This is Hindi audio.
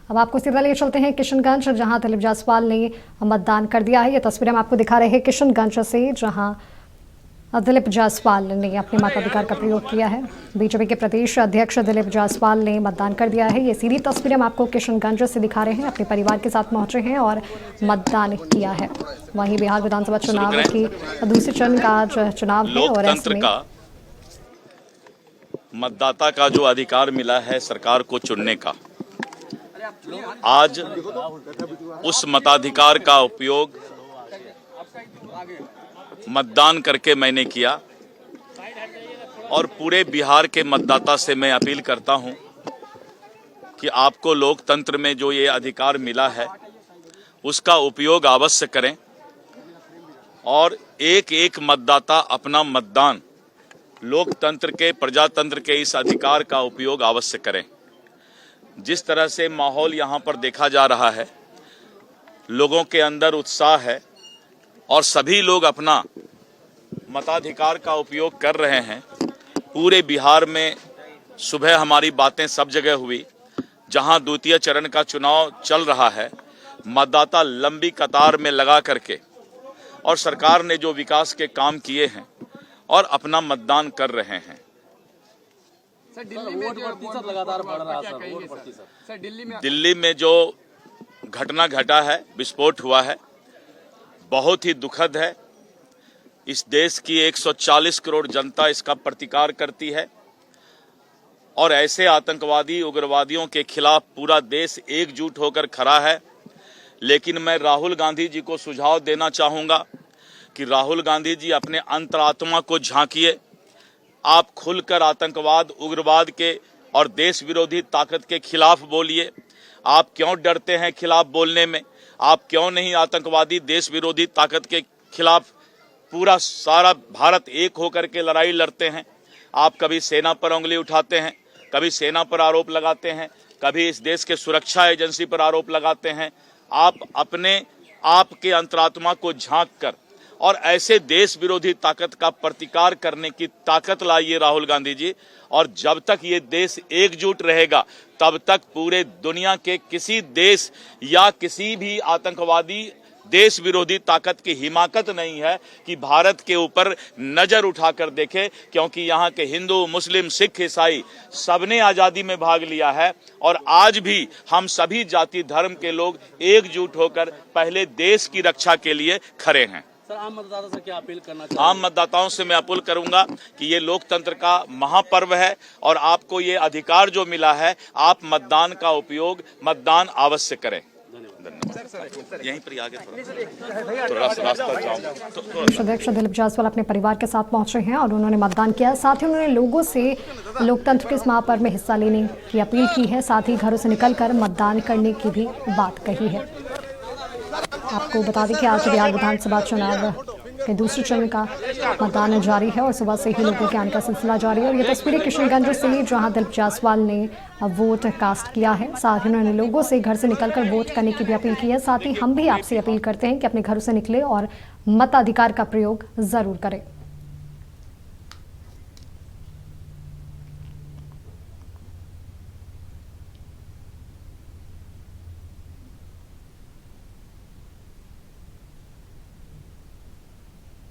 अब आपको सीधा ले चलते हैं किशनगंज, जहां दिलीप जायसवाल ने मतदान कर दिया है। ये तस्वीरें हम आपको दिखा रहे हैं किशनगंज से, जहां दिलीप जायसवाल ने अपने मताधिकार का प्रयोग किया है। बीजेपी के प्रदेश अध्यक्ष दिलीप जायसवाल ने मतदान कर दिया है। ये सीधी तस्वीरें हम आपको किशनगंज से दिखा रहे हैं। अपने परिवार के साथ पहुंचे हैं और मतदान किया है। वहीं बिहार विधानसभा चुनाव की दूसरे चरण का आज चुनाव है और ऐसे में मतदाता का जो अधिकार मिला है सरकार को चुनने का, आज उस मताधिकार का उपयोग मतदान करके मैंने किया और पूरे बिहार के मतदाता से मैं अपील करता हूं कि आपको लोकतंत्र में जो ये अधिकार मिला है उसका उपयोग अवश्य करें और एक एक मतदाता अपना मतदान लोकतंत्र के, प्रजातंत्र के इस अधिकार का उपयोग अवश्य करें। जिस तरह से माहौल यहाँ पर देखा जा रहा है, लोगों के अंदर उत्साह है और सभी लोग अपना मताधिकार का उपयोग कर रहे हैं। पूरे बिहार में सुबह हमारी बातें सब जगह हुई, जहां द्वितीय चरण का चुनाव चल रहा है। मतदाता लंबी कतार में लगा करके और सरकार ने जो विकास के काम किए हैं और अपना मतदान कर रहे हैं। दिल्ली में जो घटना घटा है, विस्फोट हुआ है, बहुत ही दुखद है। इस देश की 140 करोड़ जनता इसका प्रतिकार करती है और ऐसे आतंकवादी उग्रवादियों के खिलाफ पूरा देश एकजुट होकर खड़ा है। लेकिन मैं राहुल गांधी जी को सुझाव देना चाहूँगा कि राहुल गांधी जी अपने अंतरात्मा को झांकिए। आप खुलकर आतंकवाद, उग्रवाद के और देश विरोधी ताकत के खिलाफ बोलिए। आप क्यों डरते हैं खिलाफ बोलने में? आप क्यों नहीं आतंकवादी, देश विरोधी ताकत के खिलाफ पूरा सारा भारत एक होकर के लड़ाई लड़ते हैं? आप कभी सेना पर उंगली उठाते हैं, कभी सेना पर आरोप लगाते हैं, कभी इस देश के सुरक्षा एजेंसी पर आरोप लगाते हैं। आप अपने आप के अंतरात्मा को झांक कर और ऐसे देश विरोधी ताकत का प्रतिकार करने की ताकत लाइए राहुल गांधी जी। और जब तक ये देश एकजुट रहेगा तब तक पूरे दुनिया के किसी देश या किसी भी आतंकवादी देश विरोधी ताकत की हिमाकत नहीं है कि भारत के ऊपर नजर उठाकर देखे, क्योंकि यहाँ के हिंदू, मुस्लिम, सिख, ईसाई सबने आजादी में भाग लिया है और आज भी हम सभी जाति धर्म के लोग एकजुट होकर पहले देश की रक्षा के लिए खड़े हैं। सर, आम मतदाता से क्या अपील करना चाहिए? आम मतदाताओं से मैं अपील करूंगा कि ये लोकतंत्र का महापर्व है और आपको ये अधिकार जो मिला है, आप मतदान का उपयोग, मतदान अवश्य करें। धन्यवाद। यहीं पर आगे थोड़ा रास्ता जाऊंगा। अध्यक्ष दिलीप जायसवाल अपने परिवार के साथ पहुंचे हैं और उन्होंने मतदान किया। साथ ही उन्होंने लोगों से लोकतंत्र के इस महापर्व में हिस्सा लेने की अपील की है। साथ ही घरों से निकलकर मतदान करने की भी बात कही है। आपको बता दें कि आज बिहार विधानसभा चुनाव के दूसरे चरण का मतदान जारी है और सुबह से ही लोगों के आने का सिलसिला जारी है। और ये तस्वीरें किशनगंज से ही, जहां दिलीप जायसवाल ने वोट कास्ट किया है। साथ ही उन्होंने लोगों से घर से निकलकर वोट करने की भी अपील की है। साथ ही हम भी आपसे अपील करते हैं कि अपने घरों से निकले और मताधिकार का प्रयोग जरूर करें।